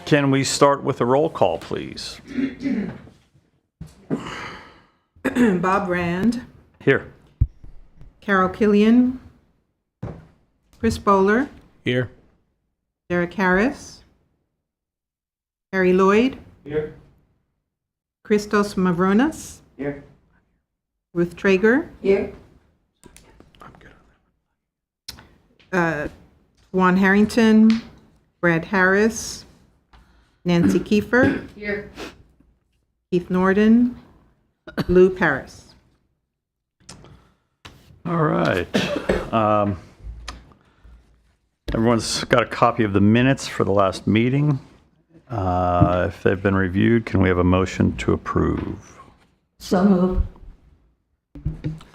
Can we start with a roll call, please? Bob Rand, Here. Carol Killian, Chris Bowler, Here. Derek Harris, Harry Lloyd, Here. Christos Mavronas, Here. Ruth Traeger, Here. Juan Harrington, Brad Harris, Nancy Kiefer, Here. Keith Norden, Lou Paris. All right. Everyone's got a copy of the minutes for the last meeting. If they've been reviewed, can we have a motion to approve? So moved.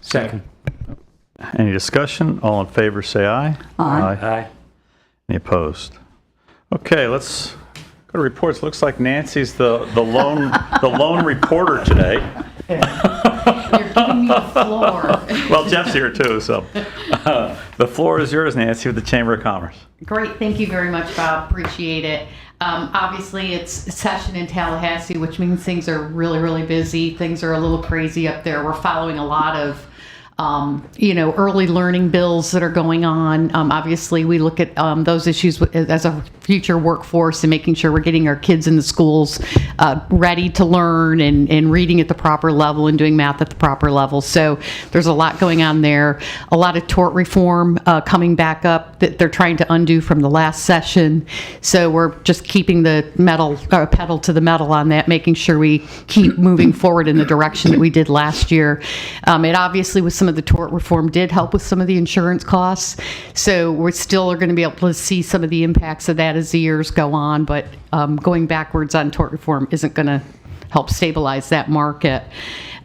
Second. Any discussion? All in favor, say aye. Aye. Aye. Any opposed? Okay, let's go to reports. Looks like Nancy's the lone reporter today. You're giving me the floor. Well, Jeff's here too, so the floor is yours, Nancy, with the Chamber of Commerce. Great, thank you very much, Bob. Appreciate it. Obviously, it's session in Tallahassee, which means things are really, really busy. Things are a little crazy up there. We're following a lot of early learning bills that are going on. Obviously, we look at those issues as a future workforce and making sure we're getting our kids in the schools ready to learn and reading at the proper level and doing math at the proper level. So there's a lot going on there. A lot of tort reform coming back up that they're trying to undo from the last session. So we're just keeping the pedal to the metal on that, making sure we keep moving forward in the direction that we did last year. It obviously was some of the tort reform did help with some of the insurance costs. So we're still are going to be able to see some of the impacts of that as the years go on, but going backwards on tort reform isn't going to help stabilize that market.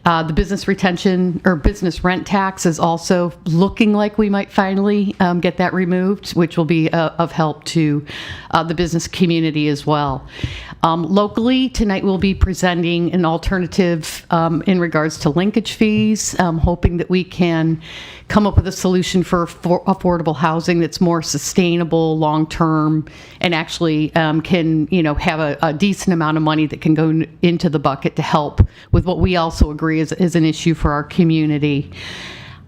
The business retention or business rent tax is also looking like we might finally get that removed, which will be of help to the business community as well. Locally, tonight we'll be presenting an alternative in regards to linkage fees, hoping that we can come up with a solution for affordable housing that's more sustainable, long-term, and actually can, have a decent amount of money that can go into the bucket to help with what we also agree is an issue for our community.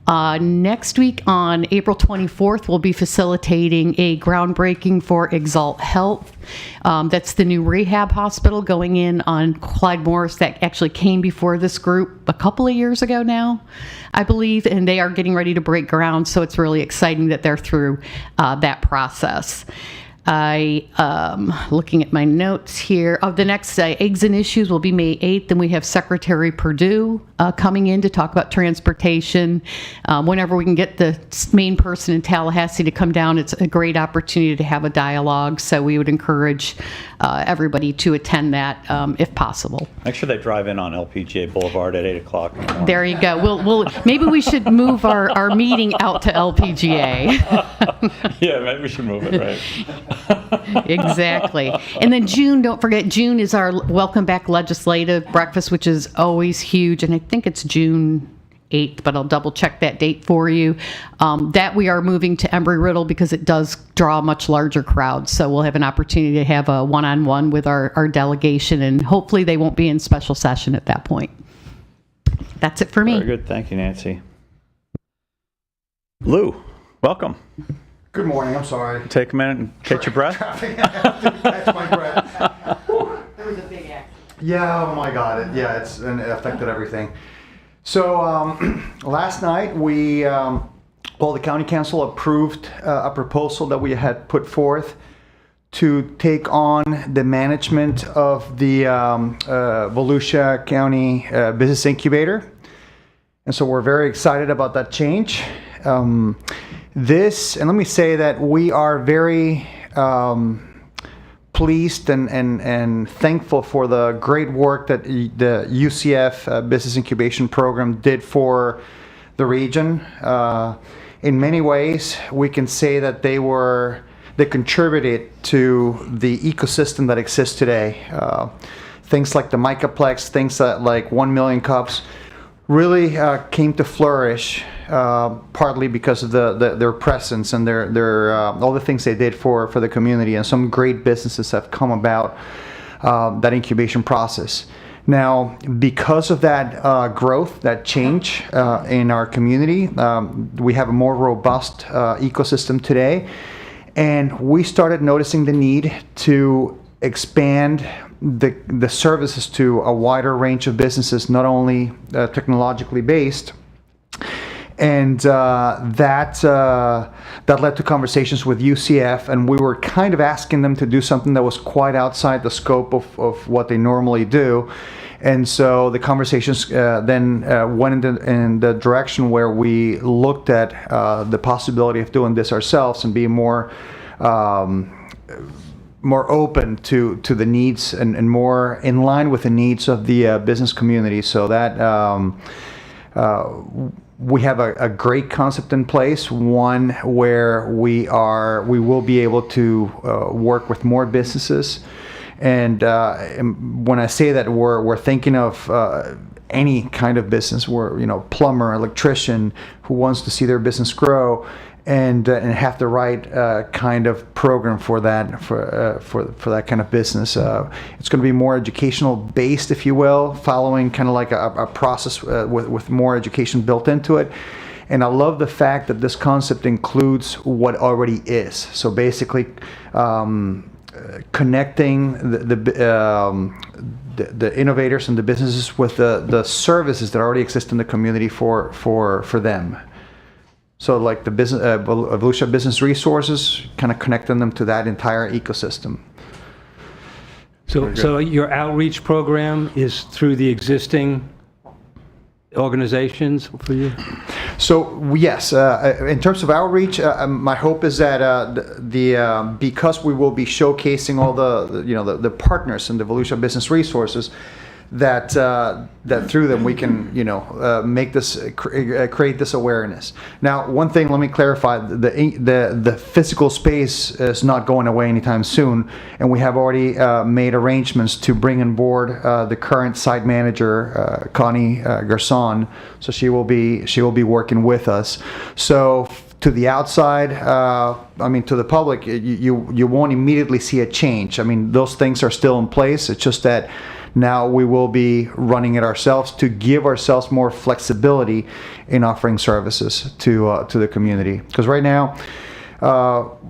Next week on April 24th, we'll be facilitating a groundbreaking for Exalt Health. That's the new rehab hospital going in on Clyde Morris that actually came before this group a couple of years ago now, I believe, and they are getting ready to break ground, so it's really exciting that they're through that process. Looking at my notes here. The next Eggs and Issues will be May 8th, and we have Secretary Perdue coming in to talk about transportation. Whenever we can get the main person in Tallahassee to come down, it's a great opportunity to have a dialogue, so we would encourage everybody to attend that if possible. Make sure they drive in on LPGA Boulevard at 8 o'clock. There you go. We'll maybe we should move our meeting out to LPGA. Yeah, maybe we should move it, right? Exactly. And then June, don't forget, June is our Welcome Back Legislative Breakfast, which is always huge. And I think it's June 8th, but I'll double check that date for you. That we are moving to Embry-Riddle because it does draw a much larger crowd. So we'll have an opportunity to have a one-on-one with our delegation, and hopefully they won't be in special session at that point. That's it for me. Very good. Thank you, Nancy. Lou, welcome. Good morning. I'm sorry. Take a minute and catch your breath. Catch my breath. There was a big accident. Yeah. Oh my God. It affected everything. So last night the county council approved a proposal that we had put forth to take on the management of the Volusia County Business Incubator, and so we're very excited about that change. And let me say that we are very pleased and thankful for the great work that the UCF Business Incubation Program did for the region. In many ways, we can say that they contributed to the ecosystem that exists today. Things like the Micaplex, things like 1 Million Cups, really came to flourish, partly because of their presence and their all the things they did for the community, and some great businesses have come about that incubation process. Now, because of that growth, that change in our community, we have a more robust ecosystem today, and we started noticing the need to expand the services to a wider range of businesses, not only technologically based. And that led to conversations with UCF, and we were kind of asking them to do something that was quite outside the scope of what they normally do. And so the conversations then went in the direction where we looked at the possibility of doing this ourselves and being more open to the needs and more in line with the needs of the business community. So that we have a great concept in place, one where we will be able to work with more businesses. And when I say that, we're thinking of any kind of business, where plumber, electrician who wants to see their business grow, and have the right kind of program for that for that kind of business. It's going to be more educational based, if you will, following kind of like a process with more education built into it. And I love the fact that this concept includes what already is. So basically, connecting the innovators and the businesses with the services that already exist in the community for them. So like the business, Volusia Business Resources, kind of connecting them to that entire ecosystem. So your outreach program is through the existing organizations for you? So yes, in terms of outreach, my hope is that because we will be showcasing all the partners in the Volusia Business Resources, that through them we can make this create this awareness. Now, one thing, let me clarify: the physical space is not going away anytime soon, and we have already made arrangements to bring on board the current site manager, Connie Garson. So she will be working with us. So to the outside, to the public, you won't immediately see a change. I mean, those things are still in place. It's just that now we will be running it ourselves to give ourselves more flexibility in offering services to the community. Because right now,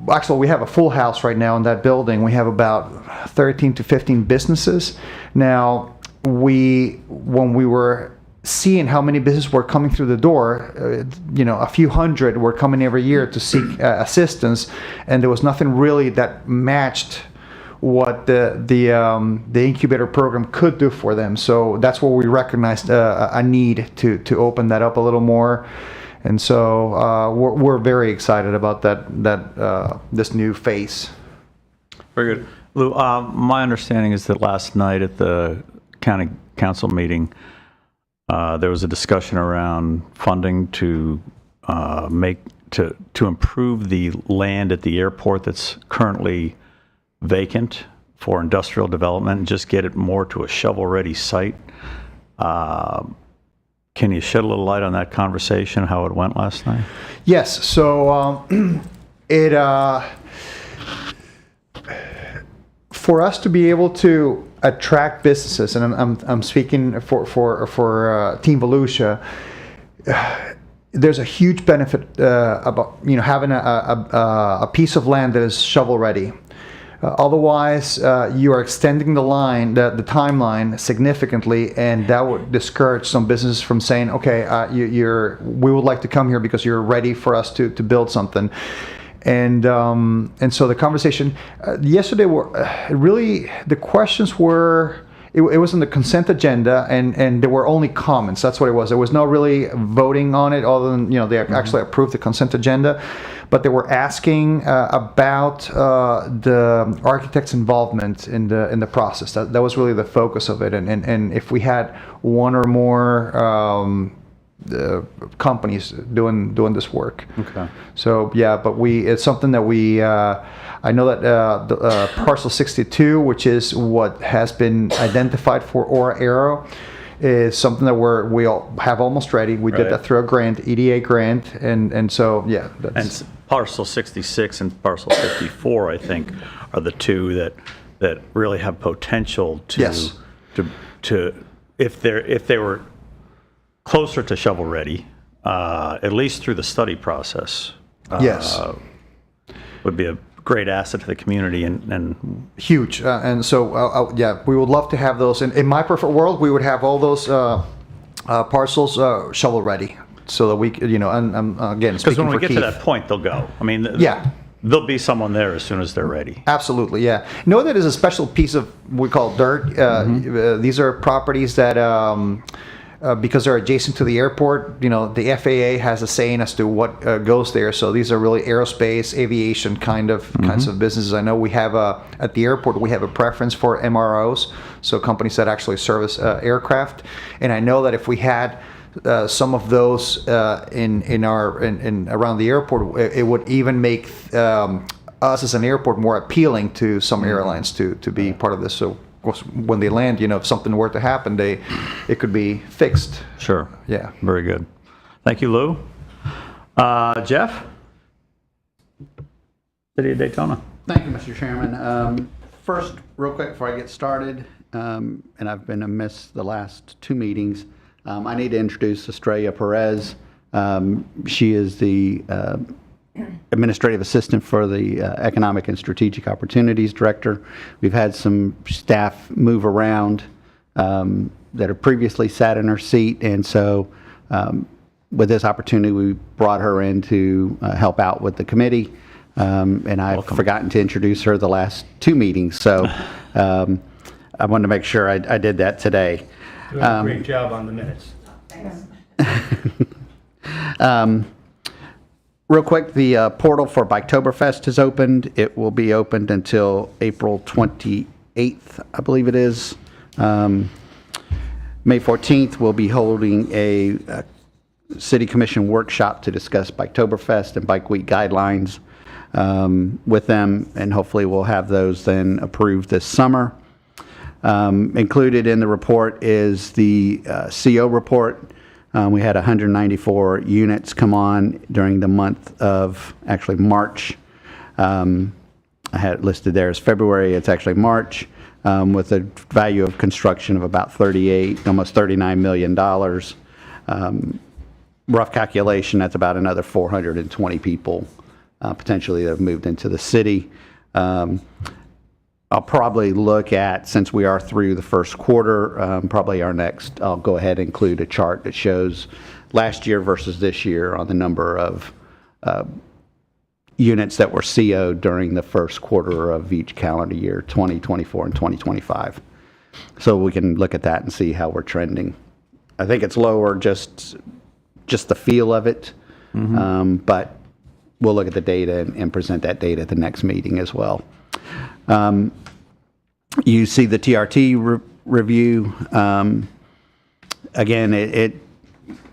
actually, we have a full house right now in that building. We have about 13 to 15 businesses. Now, when we were seeing how many businesses were coming through the door, a few hundred were coming every year to seek assistance, and there was nothing really that matched what the incubator program could do for them. So that's where we recognized a need to open that up a little more, and so we're very excited about that this new phase. Very good. Lou, my understanding is that last night at the county council meeting, there was a discussion around funding to improve the land at the airport that's currently vacant for industrial development and just get it more to a shovel-ready site. Can you shed a little light on that conversation, how it went last night? Yes. So for us to be able to attract businesses, and I'm speaking for Team Volusia, there's a huge benefit about having a piece of land that is shovel ready. Otherwise, you are extending the timeline significantly, and that would discourage some businesses from saying, "Okay, we would like to come here because you're ready for us to build something." And so the conversation yesterday the questions were. It was on the consent agenda, and there were only comments. That's what it was. There was no really voting on it, other than they actually approved the consent agenda. But they were asking about the architect's involvement in the process. That was really the focus of it, and if we had one or more companies doing this work. Okay. So yeah, but it's something that we. I know that parcel 62, which is what has been identified for Aura Aero, is something that we all have almost ready. We did Right. that through a grant, EDA grant, and so yeah. And That's, parcel 66 and parcel 54, I think, are the two that really have potential to, Yes. to if they were closer to shovel ready, at least through the study process. Yes. Would be a great asset to the community and huge. And so, yeah, we would love to have those. In my preferred world, we would have all those parcels shovel ready, so that we, could, you know, and again, because speaking when we for get Keith, to that point, they'll go. I mean, Yeah. there'll be someone there as soon as they're ready. absolutely, yeah. Know that is a special piece of we call dirt. These are properties that. Because they're adjacent to the airport, you know, the FAA has a saying as to what goes there. So these are really aerospace, aviation kinds of businesses. I know we have at the airport we have a preference for MROs, so companies that actually service aircraft. And I know that if we had some of those in around the airport, it would even make us as an airport more appealing to some airlines to be part of this. So. Of course, when they land, you know, if something were to happen, it could be fixed. Sure. Yeah. Very good. Thank you, Lou. Jeff? City of Daytona. Thank you, Mr. Chairman. First, real quick before I get started, and I've been amiss the last two meetings, I need to introduce Estrella Perez. She is the administrative assistant for the Economic and Strategic Opportunities Director. We've had some staff move around that have previously sat in her seat, and so with this opportunity, we brought her in to help out with the committee. And I've forgotten to introduce her the last two meetings, so I wanted to make sure I did that today. Doing a great job on the minutes. Real quick, the portal for Biketoberfest has opened. It will be opened until April 28th, I believe it is. May 14th, we'll be holding a City Commission workshop to discuss Biketoberfest and Bike Week guidelines with them, and hopefully we'll have those then approved this summer. Included in the report is the CO report. We had 194 units come on during the month of actually March. I had it listed there as February. It's actually March, with a value of construction of about almost $39 million. Rough calculation, that's about another 420 people potentially that have moved into the city. I'll probably look at, since we are through the first quarter, probably I'll go ahead and include a chart that shows last year versus this year on the number of units that were CO'd during the first quarter of each calendar year, 2024 and 2025. So we can look at that and see how we're trending. I think it's lower, just the feel of it, but we'll look at the data and present that data at the next meeting as well. You see the TRT review. Again,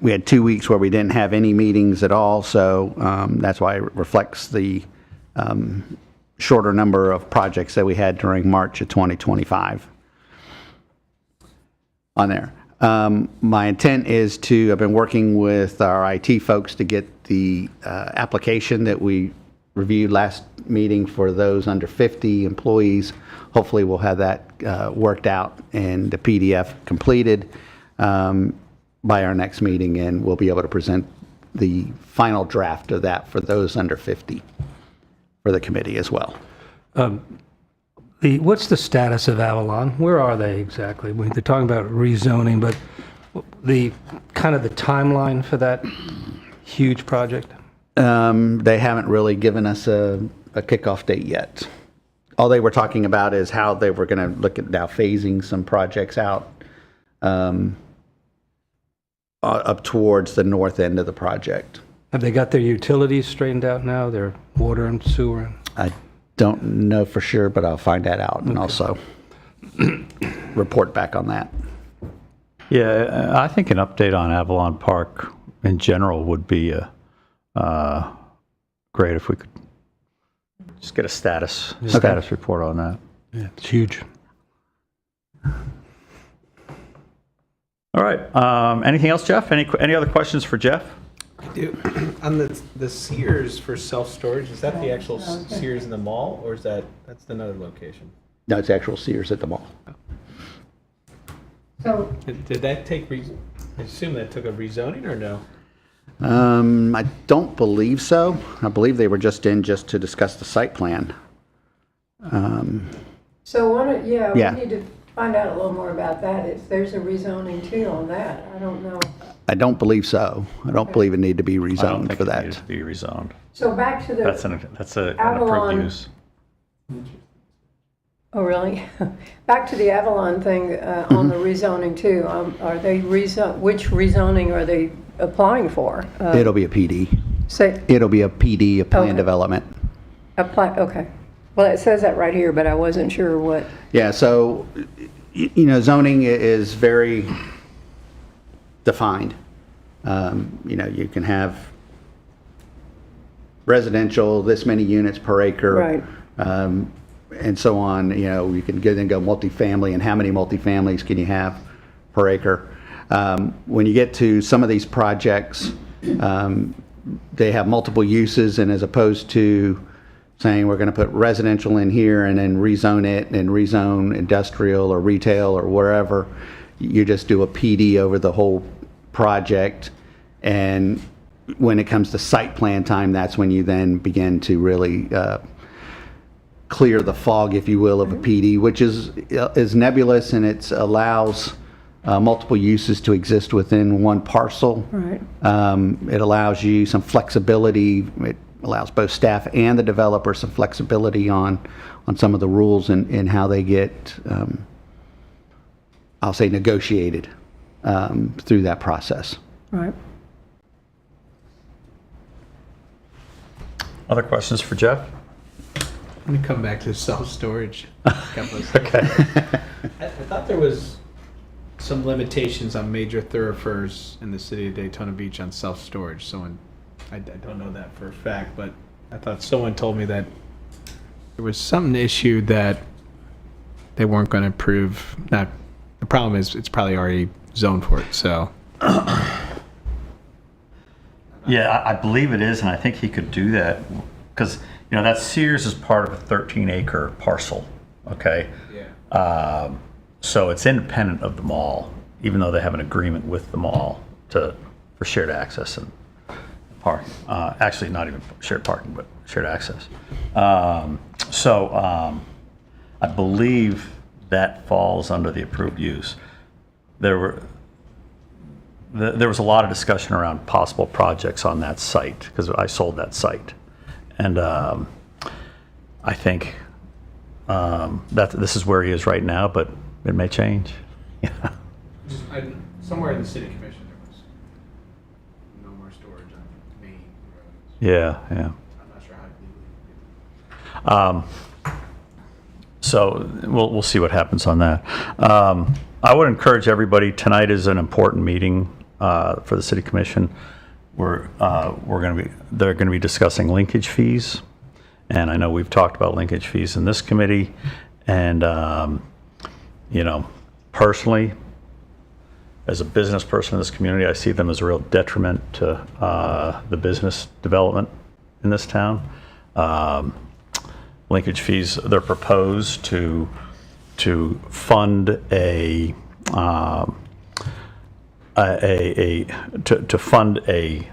we had 2 weeks where we didn't have any meetings at all, so that's why it reflects the shorter number of projects that we had during March of 2025 on there. My intent is I've been working with our IT folks to get the application that we reviewed last meeting for those under 50 employees. Hopefully we'll have that worked out and the PDF completed by our next meeting, and we'll be able to present the final draft of that for those under 50 for the committee as well. What's the status of Avalon? Where are they exactly? They're talking about rezoning, but the timeline for that huge project? They haven't really given us a kickoff date yet. All they were talking about is how they were going to look at now phasing some projects out up towards the north end of the project. Have they got their utilities straightened out now, their water and sewer? I don't know for sure, but I'll find that out and also report back on that. Yeah, I think an update on Avalon Park in general would be great if we could just get a status report on that. Yeah, it's huge. All All right. Anything else, Jeff? Any other questions for Jeff? On the Sears for self-storage, is that the actual Sears in the mall, or that's another location? No, it's actual Sears at the mall. So, Did that take, I assume that took a rezoning or no? I don't believe so. I believe they were just to discuss the site plan. So, we Yeah. need to find out a little more about that, if there's a rezoning too on that, I don't know. I don't believe so. I don't believe it needed to be I don't rezoned think for it that. needed to be rezoned. So back to That's the, an approved Avalon. use. oh really? Back to the Avalon thing, on the rezoning too, are they which rezoning are they applying for? It'll be a PD. Say, It'll be a PD, a plan Okay. development. okay. Well, it says that right here, but I wasn't sure what, Yeah, so, zoning is very defined. You can have residential, this many units per acre. Right. And so on, you can then go multifamily, and how many multifamilies can you have per acre? When you get to some of these projects, they have multiple uses, and as opposed to saying we're going to put residential in here and then rezone it and rezone industrial or retail or wherever, you just do a PD over the whole project. And when it comes to site plan time, that's when you then begin to really clear the fog, if you will, of a PD, which is nebulous, and it allows multiple uses to exist within one parcel. right. It allows you some flexibility. It allows both staff and the developer some flexibility on some of the rules and how they get, I'll say, negotiated through that process. Right. Other questions for Jeff? Let me come back to self-storage. Okay. I thought there was some limitations on major thoroughfares in the city of Daytona Beach on self-storage. I don't know that for a fact, but I thought someone told me that there was some issue that they weren't going to approve. Now, the problem is it's probably already zoned for it, so. Yeah, I believe it is, and I think he could do that because that Sears is part of a 13-acre parcel. Okay. Yeah. So it's independent of the mall, even though they have an agreement with the mall for shared access and parking. Actually, not even shared parking, but shared access. So I believe that falls under the approved use. There was a lot of discussion around possible projects on that site because I sold that site, and I think that this is where he is right now, but it may change. Somewhere in the city commission there was no more storage on main roads. Yeah. I'm not sure how to legally. So we'll see what happens on that. I would encourage everybody. Tonight is an important meeting for the city commission. They're going to be discussing linkage fees, and I know we've talked about linkage fees in this committee, and personally, as a business person in this community, I see them as a real detriment to the business development in this town. Linkage fees, they're proposed to fund to fund a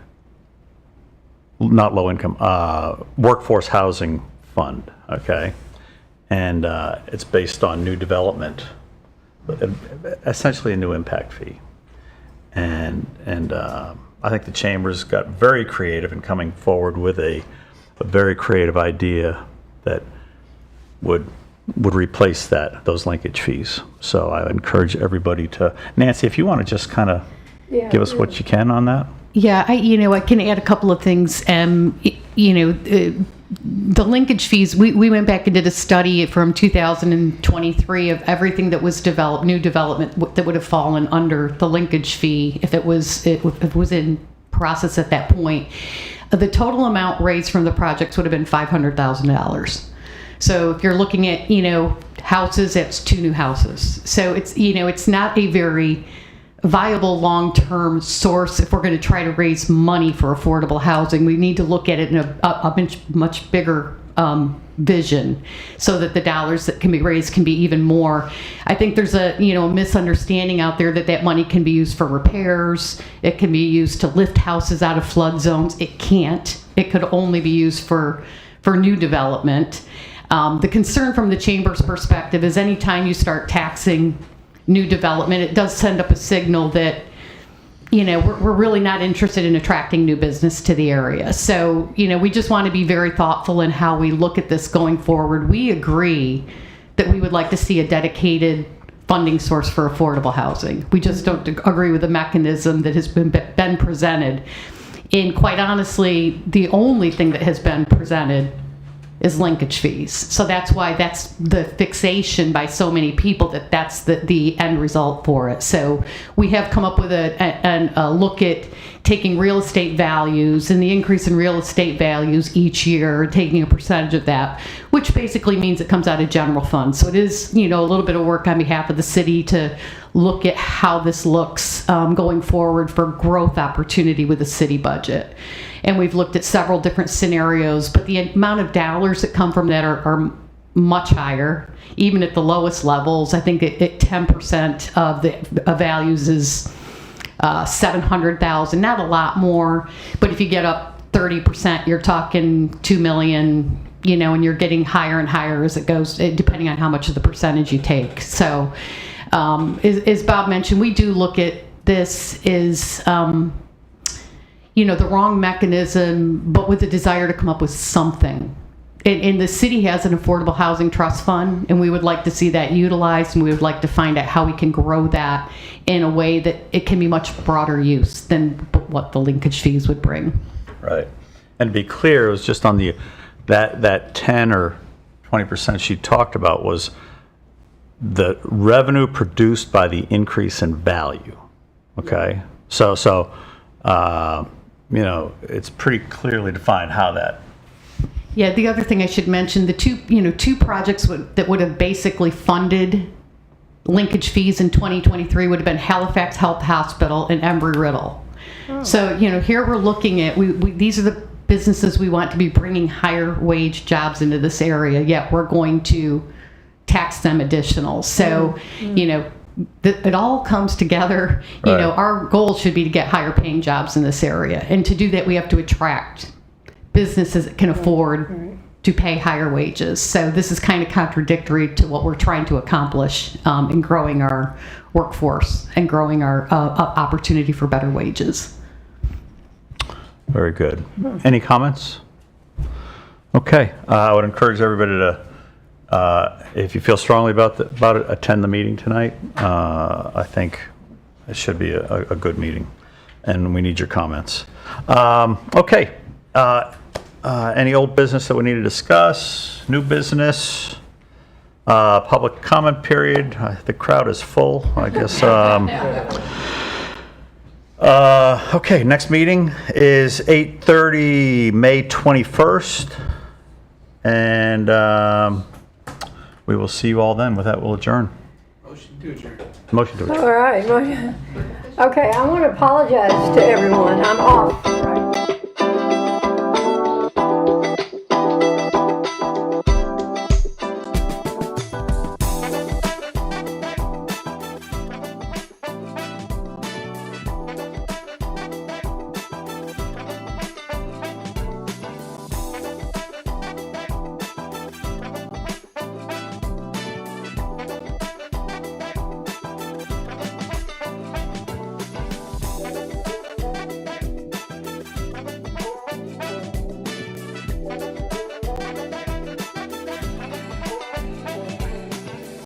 not low income workforce housing fund. Okay, and it's based on new development, essentially a new impact fee, and I think the Chamber's got very creative in coming forward with a very creative idea that would replace those linkage fees. So I encourage everybody to, Nancy, if you want to just kind of give us what you can on that. Yeah, I can add a couple of things. The linkage fees, we went back and did a study from 2023 of everything that was developed, new development that would have fallen under the linkage fee if it was in process at that point. The total amount raised from the projects would have been $500,000. So if you're looking at, houses, that's 2 new houses. So it's, it's not a very viable long-term source if we're going to try to raise money for affordable housing. We need to look at it in a much bigger vision, so that the dollars that can be raised can be even more. I think there's a misunderstanding out there that money can be used for repairs. It can be used to lift houses out of flood zones. It can't. It could only be used for new development. The concern from the chamber's perspective is anytime you start taxing new development, it does send up a signal that we're really not interested in attracting new business to the area. So, we just want to be very thoughtful in how we look at this going forward. We agree that we would like to see a dedicated funding source for affordable housing. We just don't agree with the mechanism that has been presented. And quite honestly, the only thing that has been presented is linkage fees. So that's why that's the fixation by so many people, that's the end result for it. So we have come up with a look at taking real estate values and the increase in real estate values each year, taking a percentage of that, which basically means it comes out of general fund. So it is, a little bit of work on behalf of the city to look at how this looks going forward for growth opportunity with the city budget. And we've looked at several different scenarios, but the amount of dollars that come from that are much higher, even at the lowest levels. I think at 10% of the values is $700,000, not a lot more, but if you get up 30%, you're talking $2 million, and you're getting higher and higher as it goes, depending on how much of the percentage you take. So, as Bob mentioned, we do look at this as the wrong mechanism, but with a desire to come up with something. And the city has an affordable housing trust fund, and we would like to see that utilized, and we would like to find out how we can grow that in a way that it can be much broader use than what the linkage fees would bring. Right. And to be clear, it was just on that 10 or 20% she talked about was the revenue produced by the increase in value. Okay? So it's pretty clearly defined how that. Yeah, the other thing I should mention, the two projects that would have basically funded linkage fees in 2023 would have been Halifax Health Hospital and Embry-Riddle. Oh. So, here we're looking at, these are the businesses we want to be bringing higher wage jobs into this area, yet we're going to tax them additional. So, it all comes together. Right. Our goal should be to get higher paying jobs in this area. And to do that, we have to attract businesses that can afford to pay higher wages. So this is kind of contradictory to what we're trying to accomplish in growing our workforce and growing our opportunity for better wages. Very good. Any comments? Okay. I would encourage everybody to, if you feel strongly about it, attend the meeting tonight. I think it should be a good meeting, and we need your comments. Okay. Any old business that we need to discuss? New business? Public comment period? The crowd is full, I guess. Okay, next meeting is 8:30, May 21st. And we will see you all then. With that, we'll adjourn. Motion to adjourn. Motion to adjourn. All right. Okay, I want to apologize to everyone. I'm off right